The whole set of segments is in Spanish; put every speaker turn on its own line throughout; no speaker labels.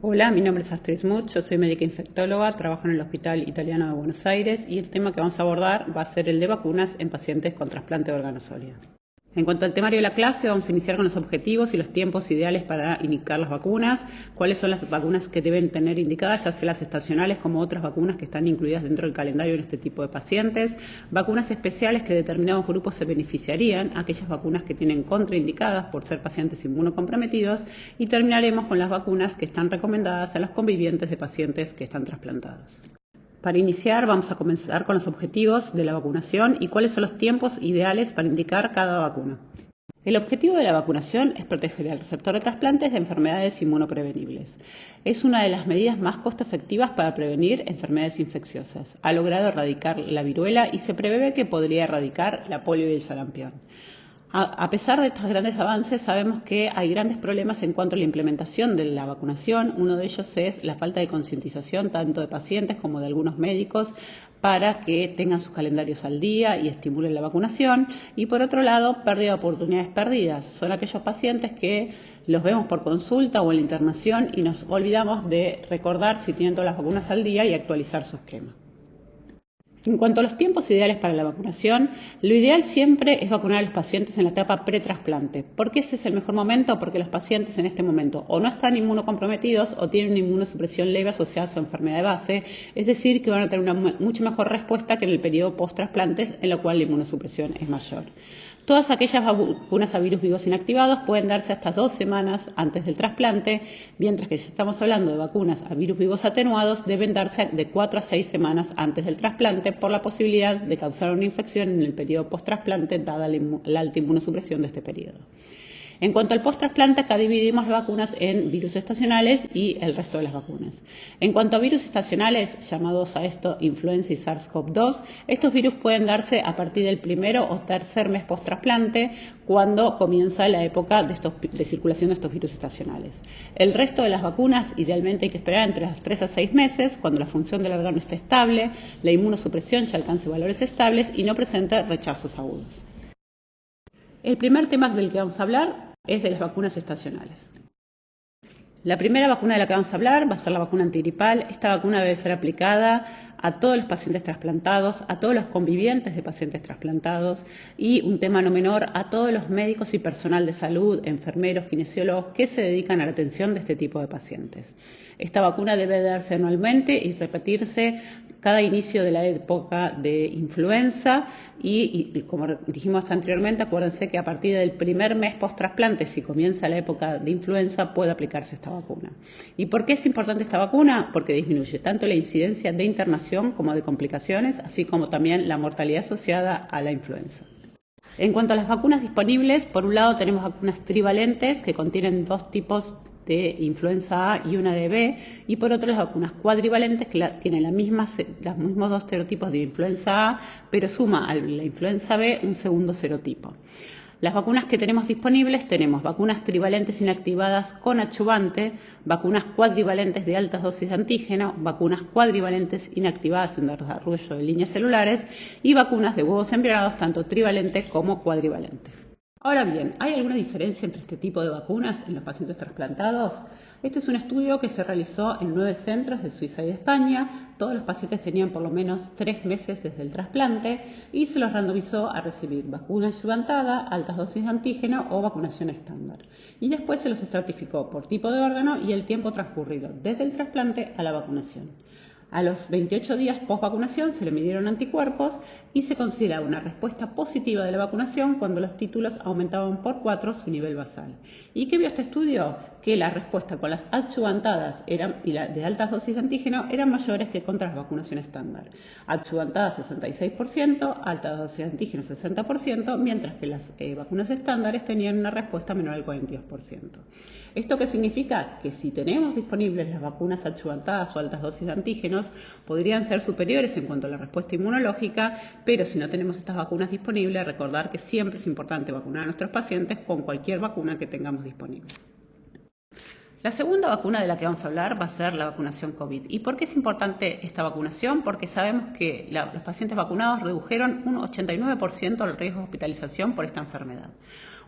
Hola, mi nombre es Astrid Smuth, yo soy médica infectóloga, trabajo en el Hospital Italiano de Buenos Aires y el tema que vamos a abordar va a ser el de vacunas en pacientes con trasplante de órgano sólido. En cuanto al temario de la clase, vamos a iniciar con los objetivos y los tiempos ideales para indicar las vacunas, cuáles son las vacunas que deben tener indicadas, ya sea las estacionales como otras vacunas que están incluidas dentro del calendario en este tipo de pacientes, vacunas especiales que determinados grupos se beneficiarían, aquellas vacunas que tienen contraindicadas por ser pacientes inmunocomprometidos, y terminaremos con las vacunas que están recomendadas a los convivientes de pacientes que están trasplantados. Para iniciar, vamos a comenzar con los objetivos de la vacunación y cuáles son los tiempos ideales para indicar cada vacuna. El objetivo de la vacunación es proteger al receptor de trasplantes de enfermedades inmunoprevenibles. Es una de las medidas más costo efectivas para prevenir enfermedades infecciosas. Ha logrado erradicar la viruela y se prevé que podría erradicar la polio y el sarampión. A pesar de estos grandes avances, sabemos que hay grandes problemas en cuanto a la implementación de la vacunación. Uno de ellos es la falta de concientización tanto de pacientes como de algunos médicos para que tengan sus calendarios al día y estimulen la vacunación. Y por otro lado, pérdida de oportunidades perdidas. Son aquellos pacientes que los vemos por consulta o en la internación y nos olvidamos de recordar si tienen todas las vacunas al día y actualizar su esquema. En cuanto a los tiempos ideales para la vacunación, lo ideal siempre es vacunar a los pacientes en la etapa pretrasplante. ¿Por qué ese es el mejor momento? Porque los pacientes en este momento o no están inmunocomprometidos o tienen una inmunosupresión leve asociada a su enfermedad de base, es decir, que van a tener una mucho mejor respuesta que en el periodo post-trasplantes, en lo cual la inmunosupresión es mayor. Todas aquellas vacunas a virus vivos inactivados pueden darse hasta 2 semanas antes del trasplante, mientras que si estamos hablando de vacunas a virus vivos atenuados, deben darse de 4 a 6 semanas antes del trasplante por la posibilidad de causar una infección en el periodo post-trasplante, dada la alta inmunosupresión de este periodo. En cuanto al post-trasplante, acá dividimos las vacunas en virus estacionales y el resto de las vacunas. En cuanto a virus estacionales, llamados a esto influenza y SARS-CoV-2, estos virus pueden darse a partir del primero o tercer mes post-trasplante, cuando comienza la época de circulación de estos virus estacionales. El resto de las vacunas, idealmente hay que esperar entre los 3 a 6 meses, cuando la función del órgano esté estable, la inmunosupresión ya alcance valores estables y no presente rechazos agudos. El primer tema del que vamos a hablar es de las vacunas estacionales. La primera vacuna de la que vamos a hablar va a ser la vacuna antigripal. Esta vacuna debe ser aplicada a todos los pacientes trasplantados, a todos los convivientes de pacientes trasplantados y, un tema no menor, a todos los médicos y personal de salud, enfermeros, kinesiólogos que se dedican a la atención de este tipo de pacientes. Esta vacuna debe darse anualmente y repetirse cada inicio de la época de influenza y como dijimos anteriormente, acuérdense que a partir del primer mes post-trasplante, si comienza la época de influenza, puede aplicarse esta vacuna. ¿Y por qué es importante esta vacuna? Porque disminuye tanto la incidencia de internación como de complicaciones, así como también la mortalidad asociada a la influenza. En cuanto a las vacunas disponibles, por un lado tenemos vacunas trivalentes que contienen 2 tipos de influenza A y una de B, y por otro las vacunas cuadrivalentes que tienen los mismos 2 serotipos de influenza A, pero suma a la influenza B un segundo serotipo. Las vacunas que tenemos disponibles tenemos vacunas trivalentes inactivadas con adyuvante, vacunas cuadrivalentes de altas dosis de antígeno, vacunas cuadrivalentes inactivadas en desarrollo de líneas celulares y vacunas de huevos embrionados tanto trivalentes como cuadrivalentes. Ahora bien, ¿hay alguna diferencia entre este tipo de vacunas en los pacientes trasplantados? Este es un estudio que se realizó en 9 centros de Suiza y de España. Todos los pacientes tenían por lo menos 3 meses desde el trasplante y se los randomizó a recibir vacuna adyuvantada, altas dosis de antígeno o vacunación estándar. Y después se los estratificó por tipo de órgano y el tiempo transcurrido desde el trasplante a la vacunación. A los 28 días post-vacunación se le midieron anticuerpos y se consideraba una respuesta positiva de la vacunación cuando los títulos aumentaban por 4 su nivel basal. ¿Y qué vio este estudio? Que la respuesta con las adyuvantadas y la de altas dosis de antígeno eran mayores que contra la vacunación estándar. Adyuvantadas 66%, altas dosis de antígeno 60%, mientras que las vacunas estándares tenían una respuesta menor al 42%. ¿Esto qué significa? Que si tenemos disponibles las vacunas adyuvantadas o altas dosis de antígenos, podrían ser superiores en cuanto a la respuesta inmunológica, pero si no tenemos estas vacunas disponibles, recordar que siempre es importante vacunar a nuestros pacientes con cualquier vacuna que tengamos disponible. La segunda vacuna de la que vamos a hablar va a ser la vacunación COVID. ¿Y por qué es importante esta vacunación? Porque sabemos que los pacientes vacunados redujeron un 89% el riesgo de hospitalización por esta enfermedad.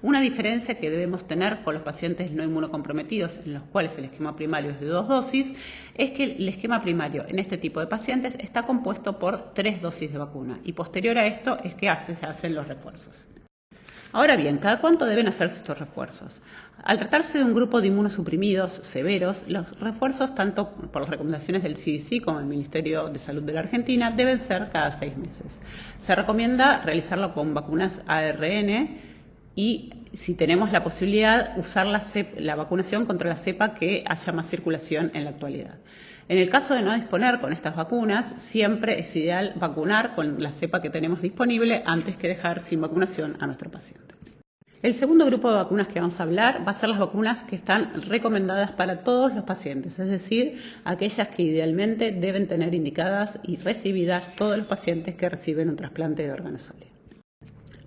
Una diferencia que debemos tener con los pacientes no inmunocomprometidos, en los cuales el esquema primario es de 2 dosis, es que el esquema primario en este tipo de pacientes está compuesto por 3 dosis de vacuna y posterior a esto es que se hacen los refuerzos. Ahora bien, ¿cada cuánto deben hacerse estos refuerzos? Al tratarse de un grupo de inmunosuprimidos severos, los refuerzos, tanto por las recomendaciones del CDC como del Ministerio de Salud de la Argentina, deben ser cada 6 meses. Se recomienda realizarlo con vacunas ARN y, si tenemos la posibilidad, usar la vacunación contra la cepa que haya más circulación en la actualidad. En el caso de no disponer con estas vacunas, siempre es ideal vacunar con la cepa que tenemos disponible antes que dejar sin vacunación a nuestro paciente. El segundo grupo de vacunas que vamos a hablar va a ser las vacunas que están recomendadas para todos los pacientes, es decir, aquellas que idealmente deben tener indicadas y recibidas todos los pacientes que reciben un trasplante de órgano sólido.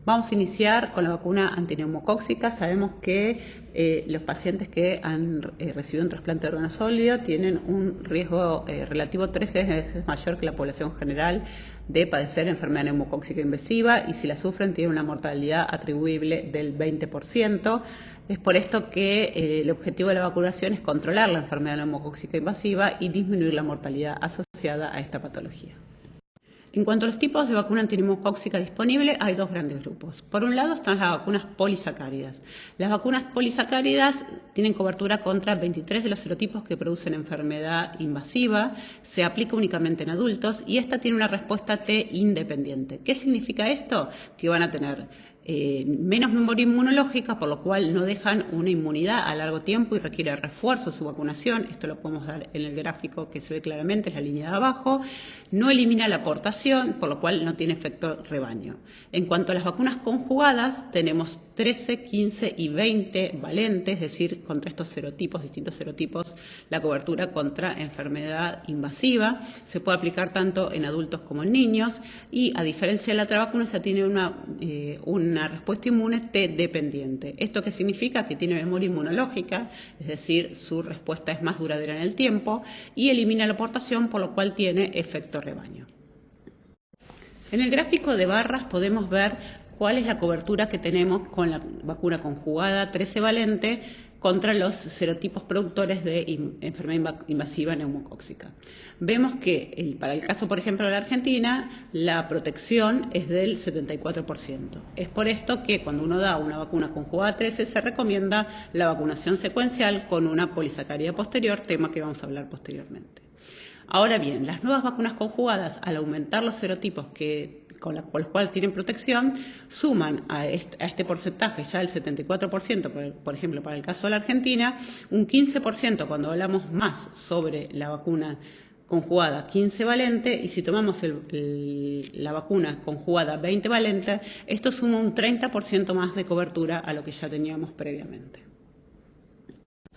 Vamos a iniciar con la vacuna antineumocóxica. Sabemos que los pacientes que han recibido un trasplante de órgano sólido tienen un riesgo relativo 13 veces mayor que la población general de padecer enfermedad neumocóxica invasiva y si la sufren tienen una mortalidad atribuible del 20%. Es por esto que el objetivo de la vacunación es controlar la enfermedad neumocóxica invasiva y disminuir la mortalidad asociada a esta patología. En cuanto a los tipos de vacuna antineumocóxica disponible, hay dos grandes grupos. Por un lado están las vacunas polisacáridas. Las vacunas polisacáridas tienen cobertura contra 23 de los serotipos que producen enfermedad invasiva, se aplica únicamente en adultos y esta tiene una respuesta T independiente. ¿Qué significa esto? Que van a tener menos memoria inmunológica, por lo cual no dejan una inmunidad a largo tiempo y requiere refuerzo su vacunación. Esto lo podemos dar en el gráfico que se ve claramente, es la línea de abajo. No elimina la aportación, por lo cual no tiene efecto rebaño. En cuanto a las vacunas conjugadas, tenemos 13, 15 y 20 valentes, es decir, contra estos serotipos, distintos serotipos, la cobertura contra enfermedad invasiva. Se puede aplicar tanto en adultos como en niños y, a diferencia de la otra vacuna, esta tiene una respuesta inmune T dependiente. ¿Esto qué significa? Que tiene memoria inmunológica, es decir, su respuesta es más duradera en el tiempo y elimina la aportación, por lo cual tiene efecto rebaño. En el gráfico de barras podemos ver cuál es la cobertura que tenemos con la vacuna conjugada 13 valente contra los serotipos productores de enfermedad invasiva neumocóxica. Vemos que para el caso, por ejemplo, de la Argentina, la protección es del 74%. Es por esto que cuando uno da una vacuna conjugada 13 se recomienda la vacunación secuencial con una polisacárida posterior, tema que vamos a hablar posteriormente. Ahora bien, las nuevas vacunas conjugadas, al aumentar los serotipos con los cuales tienen protección, suman a este porcentaje, ya el 74%, por ejemplo, para el caso de la Argentina, un 15% cuando hablamos más sobre la vacuna conjugada 15 valente, y si tomamos la vacuna conjugada 20 valente, esto suma un 30% más de cobertura a lo que ya teníamos previamente.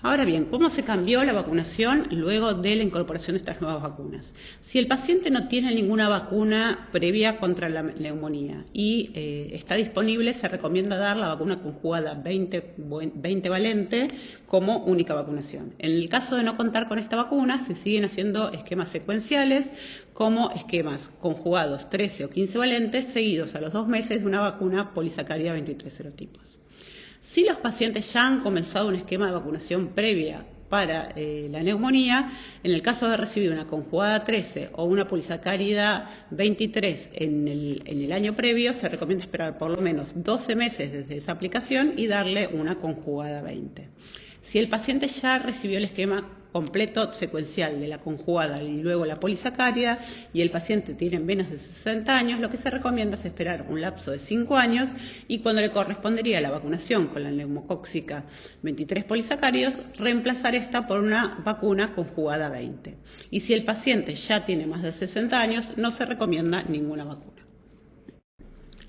Ahora bien, ¿cómo se cambió la vacunación luego de la incorporación de estas nuevas vacunas? Si el paciente no tiene ninguna vacuna previa contra la neumonía y está disponible, se recomienda dar la vacuna conjugada 20 valente como única vacunación. En el caso de no contar con esta vacuna, se siguen haciendo esquemas secuenciales como esquemas conjugados 13 o 15 valentes seguidos a los 2 meses de una vacuna polisacárida 23 serotipos. Si los pacientes ya han comenzado un esquema de vacunación previa para la neumonía, en el caso de recibir una conjugada 13 o una polisacárida 23 en el año previo, se recomienda esperar por lo menos 12 meses desde esa aplicación y darle una conjugada 20. Si el paciente ya recibió el esquema completo secuencial de la conjugada y luego la polisacárida y el paciente tiene menos de 60 años, lo que se recomienda es esperar un lapso de 5 años y cuando le correspondería la vacunación con la neumocóxica 23 polisacáridos, reemplazar esta por una vacuna conjugada 20. Y si el paciente ya tiene más de 60 años, no se recomienda ninguna vacuna.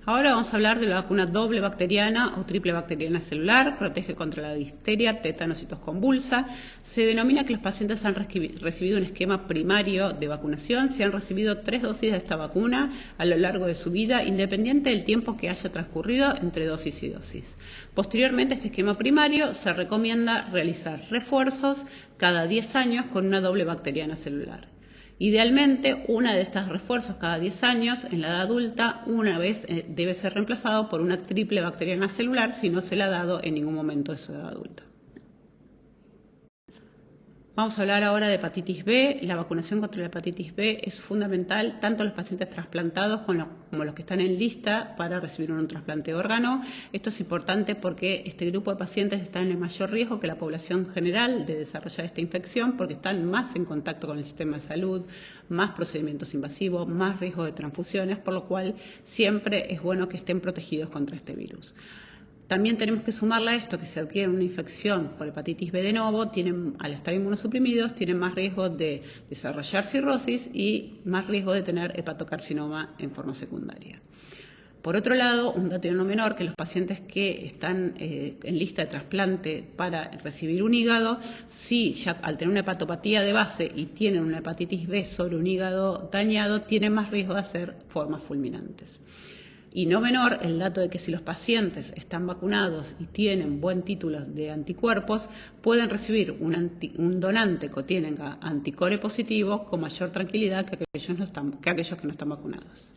Ahora vamos a hablar de la vacuna doble bacteriana o triple bacteriana celular, protege contra la difteria, tétanos y tos convulsa. Se denomina que los pacientes han recibido un esquema primario de vacunación si han recibido 3 dosis de esta vacuna a lo largo de su vida, independiente del tiempo que haya transcurrido entre dosis y dosis. Posteriormente a este esquema primario se recomienda realizar refuerzos cada 10 años con una doble bacteriana celular. Idealmente, una de estos refuerzos cada 10 años en la edad adulta, una vez debe ser reemplazado por una triple bacteriana celular si no se le ha dado en ningún momento de su edad adulta. Vamos a hablar ahora de hepatitis B. La vacunación contra la hepatitis B es fundamental tanto en los pacientes trasplantados como los que están en lista para recibir un trasplante de órgano. Esto es importante porque este grupo de pacientes está en el mayor riesgo que la población general de desarrollar esta infección porque están más en contacto con el sistema de salud, más procedimientos invasivos, más riesgo de transfusiones, por lo cual siempre es bueno que estén protegidos contra este virus. También tenemos que sumarle a esto que si adquieren una infección por hepatitis B de novo, al estar inmunosuprimidos, tienen más riesgo de desarrollar cirrosis y más riesgo de tener hepatocarcinoma en forma secundaria. Por otro lado, un dato no menor, que los pacientes que están en lista de trasplante para recibir un hígado, si ya al tener una hepatopatía de base y tienen una hepatitis B sobre un hígado dañado, tienen más riesgo de hacer formas fulminantes. Y no menor el dato de que si los pacientes están vacunados y tienen buen título de anticuerpos, pueden recibir un donante que tenga anticore positivo con mayor tranquilidad que aquellos que no están vacunados.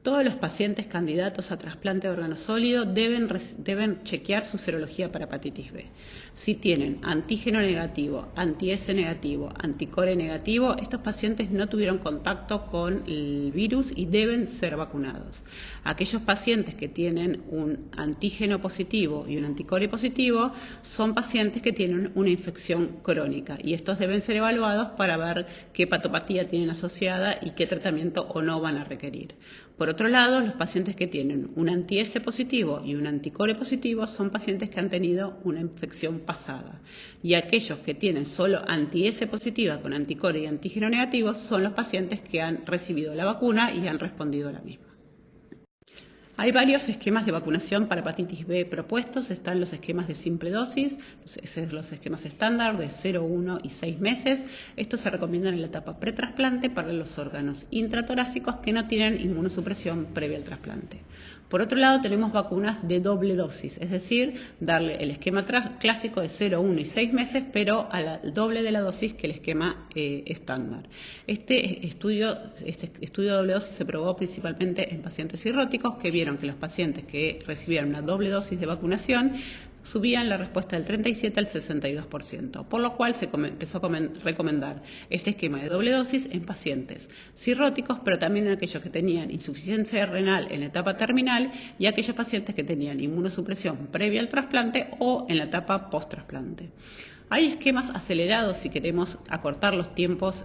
Todos los pacientes candidatos a trasplante de órgano sólido deben chequear su serología para hepatitis B. Si tienen antígeno negativo, anti-S negativo, anticore negativo, estos pacientes no tuvieron contacto con el virus y deben ser vacunados. Aquellos pacientes que tienen un antígeno positivo y un anticore positivo son pacientes que tienen una infección crónica y estos deben ser evaluados para ver qué patopatía tienen asociada y qué tratamiento o no van a requerir. Por otro lado, los pacientes que tienen un anti-S positivo y un anticore positivo son pacientes que han tenido una infección pasada. Y aquellos que tienen solo anti-S positiva con anticore y antígeno negativo son los pacientes que han recibido la vacuna y han respondido a la misma. Hay varios esquemas de vacunación para hepatitis B propuestos. Están los esquemas de simple dosis, los esquemas estándar de 0, 1 y 6 meses. Estos se recomiendan en la etapa pretrasplante para los órganos intratorácicos que no tienen inmunosupresión previa al trasplante. Por otro lado, tenemos vacunas de doble dosis, es decir, darle el esquema clásico de 0, 1 y 6 meses, pero al doble de la dosis que el esquema estándar. Este estudio de doble dosis se probó principalmente en pacientes cirróticos que vieron que los pacientes que recibían una doble dosis de vacunación subían la respuesta del 37 al 62%, por lo cual se empezó a recomendar este esquema de doble dosis en pacientes cirróticos, pero también en aquellos que tenían insuficiencia renal en la etapa terminal y aquellos pacientes que tenían inmunosupresión previa al trasplante o en la etapa post-trasplante. Hay esquemas acelerados si queremos acortar los tiempos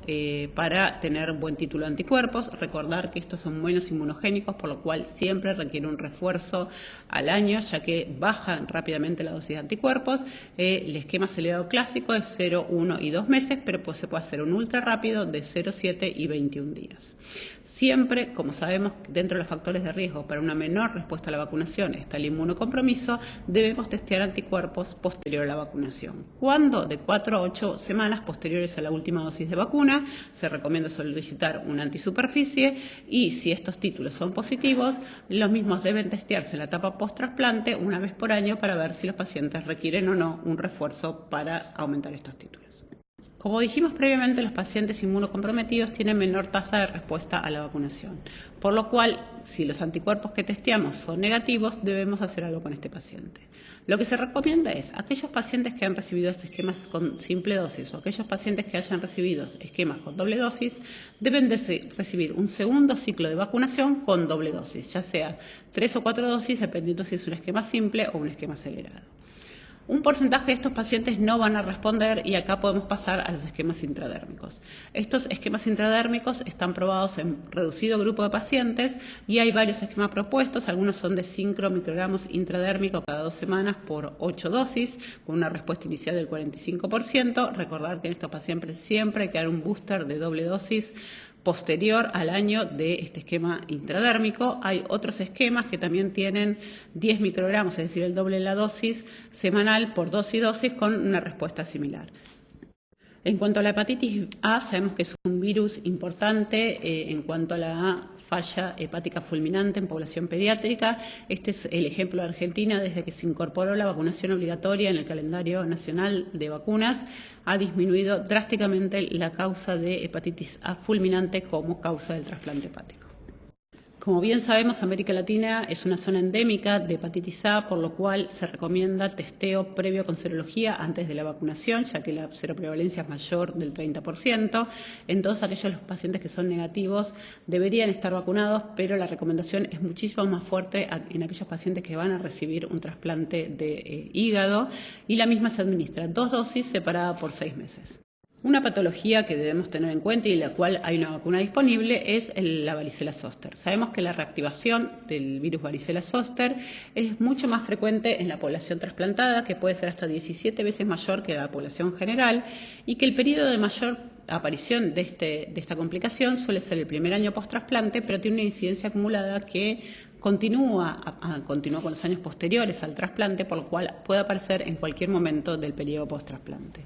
para tener buen título de anticuerpos. Recordar que estos son menos inmunogénicos, por lo cual siempre requiere un refuerzo al año, ya que bajan rápidamente la dosis de anticuerpos. El esquema acelerado clásico es 0, 1 y 2 meses, pero se puede hacer un ultra rápido de 0, 7 y 21 días. Siempre, como sabemos, dentro de los factores de riesgo para una menor respuesta a la vacunación está el inmunocompromiso, debemos testear anticuerpos posterior a la vacunación. ¿Cuándo? De 4 a 8 semanas posteriores a la última dosis de vacuna. Se recomienda solicitar una antisuperficie y si estos títulos son positivos, los mismos deben testearse en la etapa post-trasplante una vez por año para ver si los pacientes requieren o no un refuerzo para aumentar estos títulos. Como dijimos previamente, los pacientes inmunocomprometidos tienen menor tasa de respuesta a la vacunación, por lo cual, si los anticuerpos que testeamos son negativos, debemos hacer algo con este paciente. Lo que se recomienda es, aquellos pacientes que han recibido estos esquemas con simple dosis o aquellos pacientes que hayan recibido esquemas con doble dosis, deben recibir un segundo ciclo de vacunación con doble dosis, ya sea 3 o 4 dosis, dependiendo si es un esquema simple o un esquema acelerado. Un porcentaje de estos pacientes no van a responder y acá podemos pasar a los esquemas intradérmicos. Estos esquemas intradérmicos están probados en reducido grupo de pacientes y hay varios esquemas propuestos. Algunos son de 5 microgramos intradérmico cada 2 semanas por 8 dosis, con una respuesta inicial del 45%. Recordar que en estos pacientes siempre hay que dar un booster de doble dosis posterior al año de este esquema intradérmico. Hay otros esquemas que también tienen 10 microgramos, es decir, el doble de la dosis semanal por 2 y dosis con una respuesta similar. En cuanto a la hepatitis A, sabemos que es un virus importante en cuanto a la falla hepática fulminante en población pediátrica. Este es el ejemplo de Argentina desde que se incorporó la vacunación obligatoria en el calendario nacional de vacunas. Ha disminuido drásticamente la causa de hepatitis A fulminante como causa del trasplante hepático. Como bien sabemos, América Latina es una zona endémica de hepatitis A, por lo cual se recomienda testeo previo con serología antes de la vacunación, ya que la seroprevalencia es mayor del 30%. En todos aquellos pacientes que son negativos deberían estar vacunados, pero la recomendación es muchísimo más fuerte en aquellos pacientes que van a recibir un trasplante de hígado, y la misma se administra 2 dosis separadas por 6 meses. Una patología que debemos tener en cuenta y la cual hay una vacuna disponible es la varicela zóster. Sabemos que la reactivación del virus varicela zóster es mucho más frecuente en la población trasplantada, que puede ser hasta 17 veces mayor que la población general, y que el periodo de mayor aparición de esta complicación suele ser el primer año post-trasplante, pero tiene una incidencia acumulada que continúa con los años posteriores al trasplante, por lo cual puede aparecer en cualquier momento del periodo post-trasplante.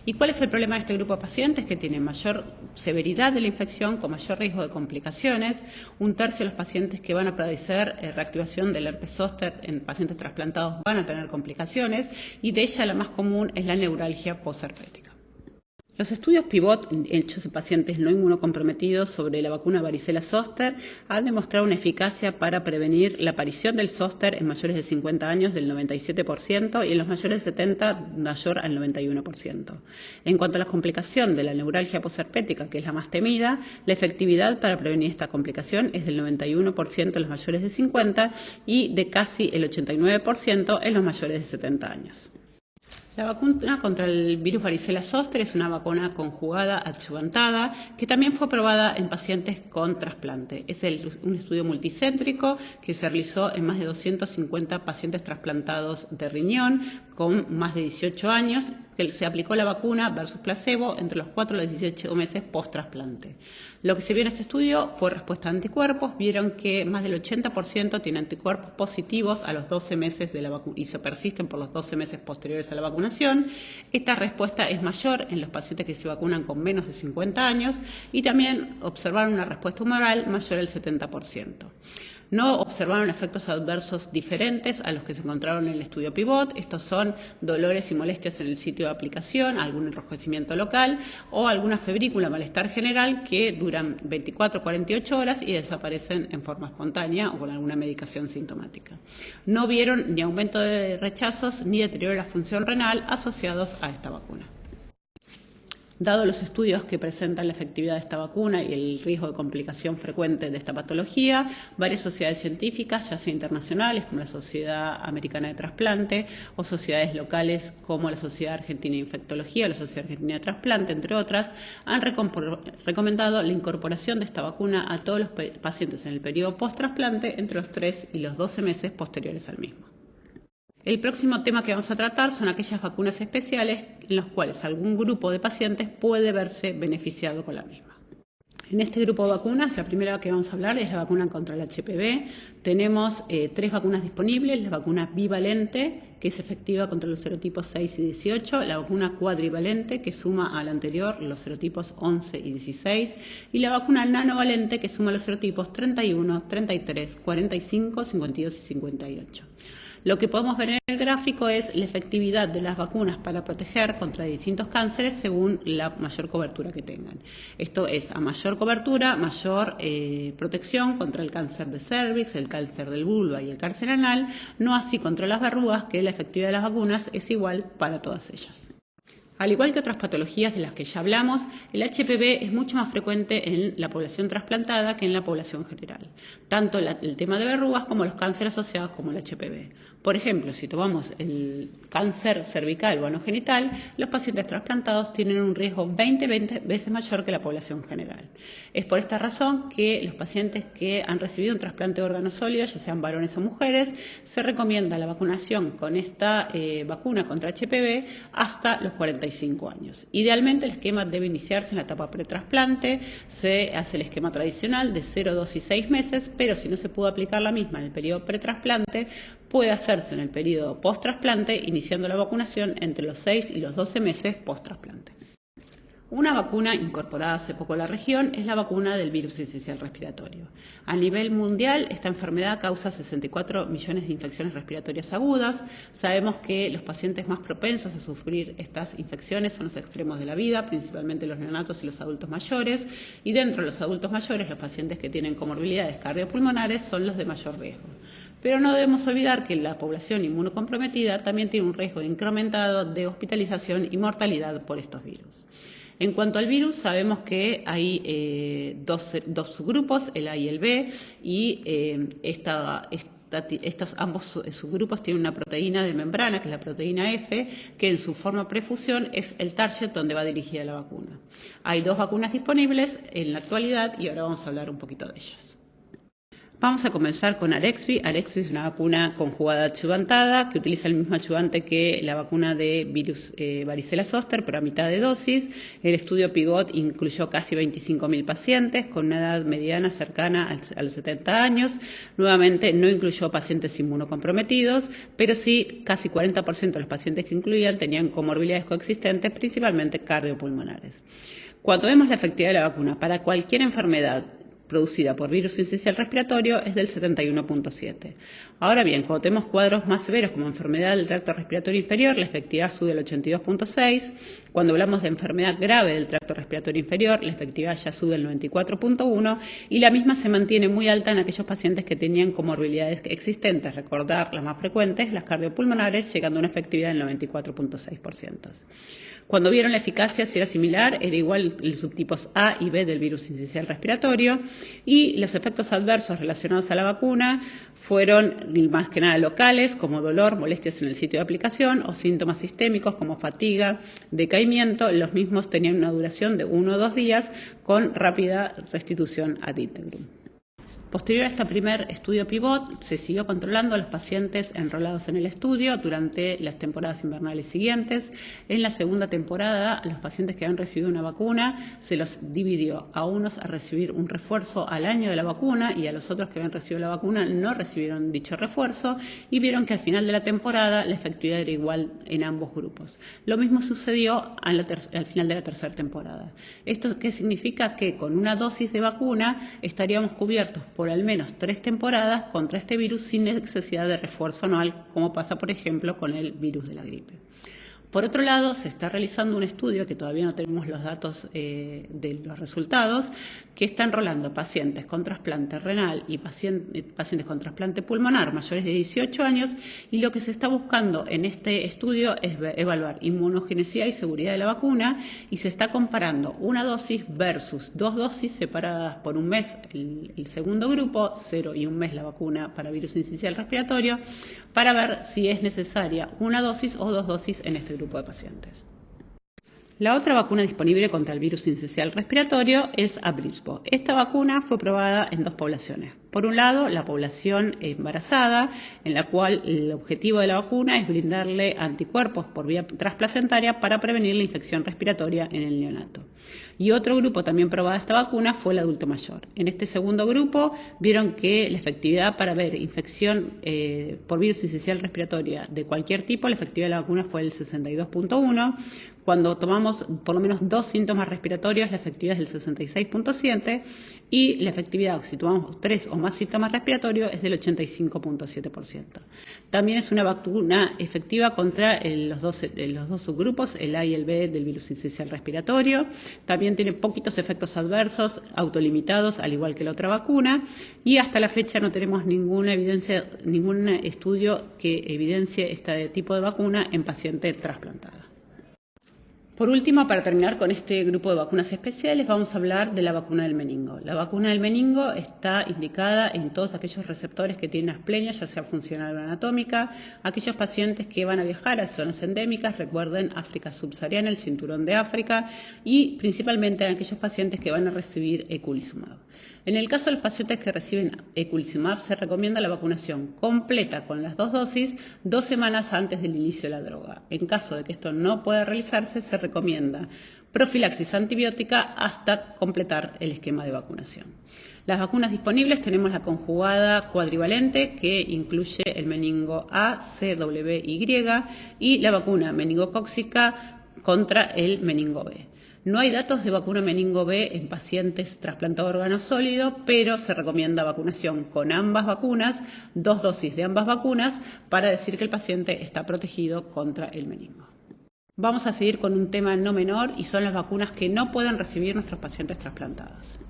¿Y cuál es el problema de este grupo de pacientes? Que tienen mayor severidad de la infección, con mayor riesgo de complicaciones. 1/3 de los pacientes que van a padecer reactivación del herpes zóster en pacientes trasplantados van a tener complicaciones, y de ella la más común es la neuralgia posherpética. Los estudios PIVOT hechos en pacientes no inmunocomprometidos sobre la vacuna varicela zóster han demostrado una eficacia para prevenir la aparición del zóster en mayores de 50 años del 97% y en los mayores de 70 mayor al 91%. En cuanto a la complicación de la neuralgia posherpética, que es la más temida, la efectividad para prevenir esta complicación es del 91% en los mayores de 50 y de casi el 89% en los mayores de 70 años. La vacuna contra el virus varicela zóster es una vacuna conjugada adyuvantada que también fue probada en pacientes con trasplante. Es un estudio multicéntrico que se realizó en más de 250 pacientes trasplantados de riñón con más de 18 años, que se aplicó la vacuna versus placebo entre los 4 y los 18 meses post-trasplante. Lo que se vio en este estudio fue respuesta a anticuerpos. Vieron que más del 80% tiene anticuerpos positivos a los 12 meses de la vacuna y se persisten por los 12 meses posteriores a la vacunación. Esta respuesta es mayor en los pacientes que se vacunan con menos de 50 años y también observaron una respuesta humoral mayor al 70%. No observaron efectos adversos diferentes a los que se encontraron en el estudio PIVOT. Estos son dolores y molestias en el sitio de aplicación, algún enrojecimiento local o alguna febrícula, malestar general que duran 24 o 48 horas y desaparecen en forma espontánea o con alguna medicación sintomática. No vieron ni aumento de rechazos ni deterioro de la función renal asociados a esta vacuna. Dado los estudios que presentan la efectividad de esta vacuna y el riesgo de complicación frecuente de esta patología, varias sociedades científicas, ya sea internacionales como la Sociedad Americana de Trasplante o sociedades locales como la Sociedad Argentina de Infectología o la Sociedad Argentina de Trasplante, entre otras, han recomendado la incorporación de esta vacuna a todos los pacientes en el periodo post-trasplante entre los 3 y los 12 meses posteriores al mismo. El próximo tema que vamos a tratar son aquellas vacunas especiales en las cuales algún grupo de pacientes puede verse beneficiado con la misma. En este grupo de vacunas, la primera que vamos a hablar es la vacuna contra el HPV. Tenemos 3 vacunas disponibles: la vacuna bivalente, que es efectiva contra los serotipos 6 y 18, la vacuna cuadrivalente, que suma al anterior los serotipos 11 y 16, y la vacuna nanovalente, que suma los serotipos 31, 33, 45, 52 y 58. Lo que podemos ver en el gráfico es la efectividad de las vacunas para proteger contra distintos cánceres según la mayor cobertura que tengan. Esto es, a mayor cobertura, mayor protección contra el cáncer de cervix, el cáncer del vulva y el cáncer anal, no así contra las verrugas, que la efectividad de las vacunas es igual para todas ellas. Al igual que otras patologías de las que ya hablamos, el HPV es mucho más frecuente en la población trasplantada que en la población general, tanto el tema de verrugas como los cánceres asociados como el HPV. Por ejemplo, si tomamos el cáncer cervical o anogenital, los pacientes trasplantados tienen un riesgo 20 veces mayor que la población general. Es por esta razón que los pacientes que han recibido un trasplante de órganos sólidos, ya sean varones o mujeres, se recomienda la vacunación con esta vacuna contra HPV hasta los 45 años. Idealmente el esquema debe iniciarse en la etapa pretrasplante, se hace el esquema tradicional de 0, 2 y 6 meses, pero si no se pudo aplicar la misma en el periodo pretrasplante, puede hacerse en el periodo post-trasplante, iniciando la vacunación entre los 6 y los 12 meses post-trasplante. Una vacuna incorporada hace poco a la región es la vacuna del virus sincicial respiratorio. A nivel mundial, esta enfermedad causa 64 millones de infecciones respiratorias agudas. Sabemos que los pacientes más propensos a sufrir estas infecciones son los extremos de la vida, principalmente los neonatos y los adultos mayores, y dentro de los adultos mayores, los pacientes que tienen comorbilidades cardiopulmonares son los de mayor riesgo. Pero no debemos olvidar que la población inmunocomprometida también tiene un riesgo incrementado de hospitalización y mortalidad por estos virus. En cuanto al virus, sabemos que hay dos subgrupos, el A y el B, y ambos subgrupos tienen una proteína de membrana, que es la proteína F, que en su forma prefusión es el target donde va dirigida la vacuna. Hay 2 vacunas disponibles en la actualidad y ahora vamos a hablar un poquito de ellas. Vamos a comenzar con Arexvy. Arexvy es una vacuna conjugada adjuvantada que utiliza el mismo adjuvante que la vacuna de virus varicela zoster, pero a mitad de dosis. El estudio PIVOT incluyó casi 25.000 pacientes con una edad mediana cercana a los 70 años. Nuevamente no incluyó pacientes inmunocomprometidos, pero sí casi 40% de los pacientes que incluían tenían comorbilidades coexistentes, principalmente cardiopulmonares. Cuando vemos la efectividad de la vacuna para cualquier enfermedad producida por virus sincicial respiratorio es del 71.7. Ahora bien, cuando tenemos cuadros más severos como enfermedad del tracto respiratorio inferior, la efectividad sube al 82.6. Cuando hablamos de enfermedad grave del tracto respiratorio inferior, la efectividad ya sube al 94.1 y la misma se mantiene muy alta en aquellos pacientes que tenían comorbilidades existentes. Recordar las más frecuentes, las cardiopulmonares, llegando a una efectividad del 94.6%. Cuando vieron la eficacia, si era similar, era igual los subtipos A y B del virus sincicial respiratorio, y los efectos adversos relacionados a la vacuna fueron más que nada locales, como dolor, molestias en el sitio de aplicación, o síntomas sistémicos como fatiga, decaimiento. Los mismos tenían una duración de 1 o 2 días con rápida restitución ad integrum. Posterior a este primer estudio PIVOT, se siguió controlando a los pacientes enrolados en el estudio durante las temporadas invernales siguientes. En la segunda temporada, a los pacientes que habían recibido una vacuna se los dividió a unos a recibir un refuerzo al año de la vacuna y a los otros que habían recibido la vacuna no recibieron dicho refuerzo, y vieron que al final de la temporada la efectividad era igual en ambos grupos. Lo mismo sucedió al final de la tercera temporada. ¿Esto qué significa? Que con una dosis de vacuna estaríamos cubiertos por al menos 3 temporadas contra este virus sin necesidad de refuerzo anual, como pasa, por ejemplo, con el virus de la gripe. Por otro lado, se está realizando un estudio, que todavía no tenemos los datos de los resultados, que está enrolando pacientes con trasplante renal y pacientes con trasplante pulmonar mayores de 18 años, y lo que se está buscando en este estudio es evaluar inmunogenicidad y seguridad de la vacuna, y se está comparando una dosis versus 2 dosis separadas por un mes el segundo grupo, 0 y 1 mes la vacuna para virus sincicial respiratorio, para ver si es necesaria una dosis o 2 dosis en este grupo de pacientes. La otra vacuna disponible contra el virus sincicial respiratorio es Abrysvo. Esta vacuna fue probada en 2 poblaciones. Por un lado, la población embarazada, en la cual el objetivo de la vacuna es brindarle anticuerpos por vía transplacentaria para prevenir la infección respiratoria en el neonato. Y otro grupo también probada esta vacuna fue el adulto mayor. En este segundo grupo vieron que la efectividad para ver infección por virus sincicial respiratoria de cualquier tipo, la efectividad de la vacuna fue el 62.1. Cuando tomamos por lo menos 2 síntomas respiratorios, la efectividad es del 66.7, y la efectividad, si tomamos 3 o más síntomas respiratorios, es del 85.7%. También es una vacuna efectiva contra los dos subgrupos, el A y el B del virus sincicial respiratorio. También tiene poquitos efectos adversos autolimitados, al igual que la otra vacuna, y hasta la fecha no tenemos ninguna evidencia, ningún estudio que evidencie este tipo de vacuna en paciente trasplantada. Por último, para terminar con este grupo de vacunas especiales, vamos a hablar de la vacuna del meningo. La vacuna del meningo está indicada en todos aquellos receptores que tienen asplenia, ya sea funcional o anatómica, aquellos pacientes que van a viajar a zonas endémicas, recuerden África subsahariana, el cinturón de África, y principalmente en aquellos pacientes que van a recibir eculizumab. En el caso de los pacientes que reciben eculizumab, se recomienda la vacunación completa con las 2 dosis 2 semanas antes del inicio de la droga. En caso de que esto no pueda realizarse, se recomienda profilaxis antibiótica hasta completar el esquema de vacunación. Las vacunas disponibles tenemos la conjugada cuadrivalente, que incluye el meningo A, C, W, Y, y la vacuna meningocócica contra el meningo B. No hay datos de vacuna meningo B en pacientes trasplantados de órgano sólido, pero se recomienda vacunación con ambas vacunas, 2 dosis de ambas vacunas, para decir que el paciente está protegido contra el meningo. Vamos a seguir con un tema no menor y son las vacunas que no pueden recibir nuestros pacientes trasplantados.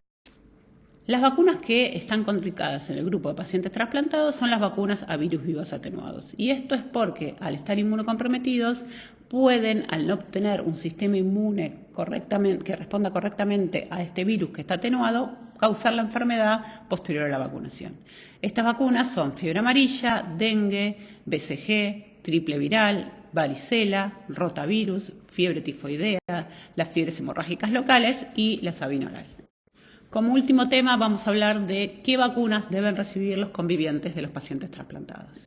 Las vacunas que están contraindicadas en el grupo de pacientes trasplantados son las vacunas a virus vivos atenuados. Y esto es porque al estar inmunocomprometidos pueden, al no obtener un sistema inmune que responda correctamente a este virus que está atenuado, causar la enfermedad posterior a la vacunación. Estas vacunas son fiebre amarilla, dengue, BCG, triple viral, varicela, rotavirus, fiebre tifoidea, las fiebres hemorrágicas locales y la sabina oral. Como último tema vamos a hablar de qué vacunas deben recibir los convivientes de los pacientes trasplantados.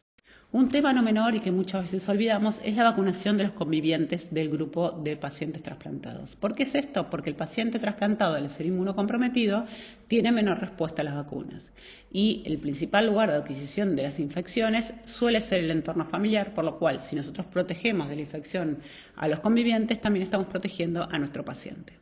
Un tema no menor y que muchas veces olvidamos es la vacunación de los convivientes del grupo de pacientes trasplantados. ¿Por qué es esto? Porque el paciente trasplantado, al ser inmunocomprometido, tiene menor respuesta a las vacunas. Y el principal lugar de adquisición de las infecciones suele ser el entorno familiar, por lo cual si nosotros protegemos de la infección a los convivientes, también estamos protegiendo a nuestro paciente.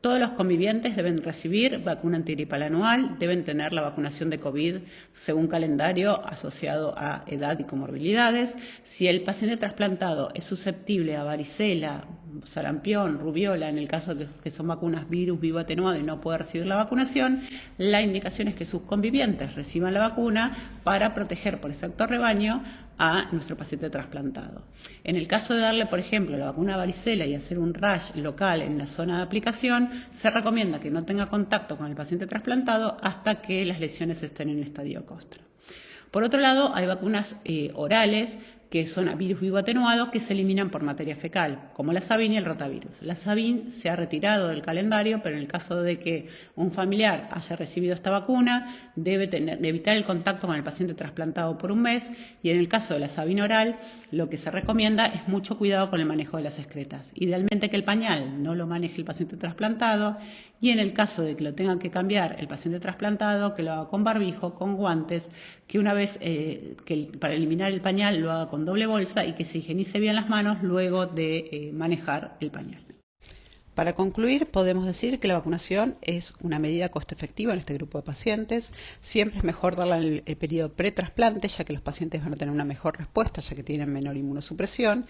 Todos los convivientes deben recibir vacuna antigripal anual, deben tener la vacunación de COVID según calendario asociado a edad y comorbilidades. Si el paciente trasplantado es susceptible a varicela, sarampión, rubiola, en el caso de que son vacunas virus vivo atenuado y no puede recibir la vacunación, la indicación es que sus convivientes reciban la vacuna para proteger por efecto rebaño a nuestro paciente trasplantado. En el caso de darle, por ejemplo, la vacuna varicela y hacer un rash local en la zona de aplicación, se recomienda que no tenga contacto con el paciente trasplantado hasta que las lesiones estén en estadio costra. Por otro lado, hay vacunas orales que son a virus vivo atenuado que se eliminan por materia fecal, como la Sabin y el rotavirus. La Sabin se ha retirado del calendario, pero en el caso de que un familiar haya recibido esta vacuna, debe evitar el contacto con el paciente trasplantado por un mes, y en el caso de la Sabin oral, lo que se recomienda es mucho cuidado con el manejo de las excretas. Idealmente que el pañal no lo maneje el paciente trasplantado, y en el caso de que lo tenga que cambiar el paciente trasplantado, que lo haga con barbijo, con guantes, que una vez para eliminar el pañal lo haga con doble bolsa y que se higienice bien las manos luego de manejar el pañal. Para concluir, podemos decir que la vacunación es una medida costo efectiva en este grupo de pacientes. Siempre es mejor darla en el periodo pretrasplante, ya que los pacientes van a tener una mejor respuesta, ya que tienen menor inmunosupresión.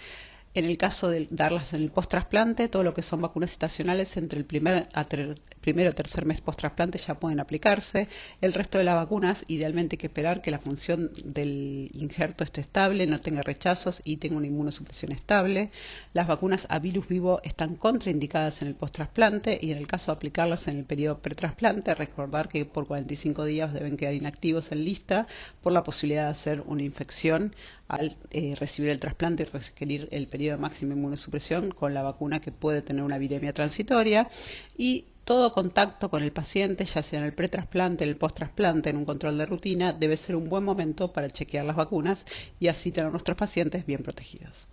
En el caso de darlas en el post-trasplante, todo lo que son vacunas estacionales entre el primero o tercer mes post-trasplante ya pueden aplicarse. El resto de las vacunas, idealmente hay que esperar que la función del injerto esté estable, no tenga rechazos y tenga una inmunosupresión estable. Las vacunas a virus vivo están contraindicadas en el post-trasplante y en el caso de aplicarlas en el periodo pretrasplante, recordar que por 45 días deben quedar inactivos en lista por la posibilidad de hacer una infección al recibir el trasplante y requerir el periodo de máxima inmunosupresión con la vacuna que puede tener una viremia transitoria. Y todo contacto con el paciente, ya sea en el pretrasplante, en el posttrasplante, en un control de rutina, debe ser un buen momento para chequear las vacunas y así tener a nuestros pacientes bien protegidos.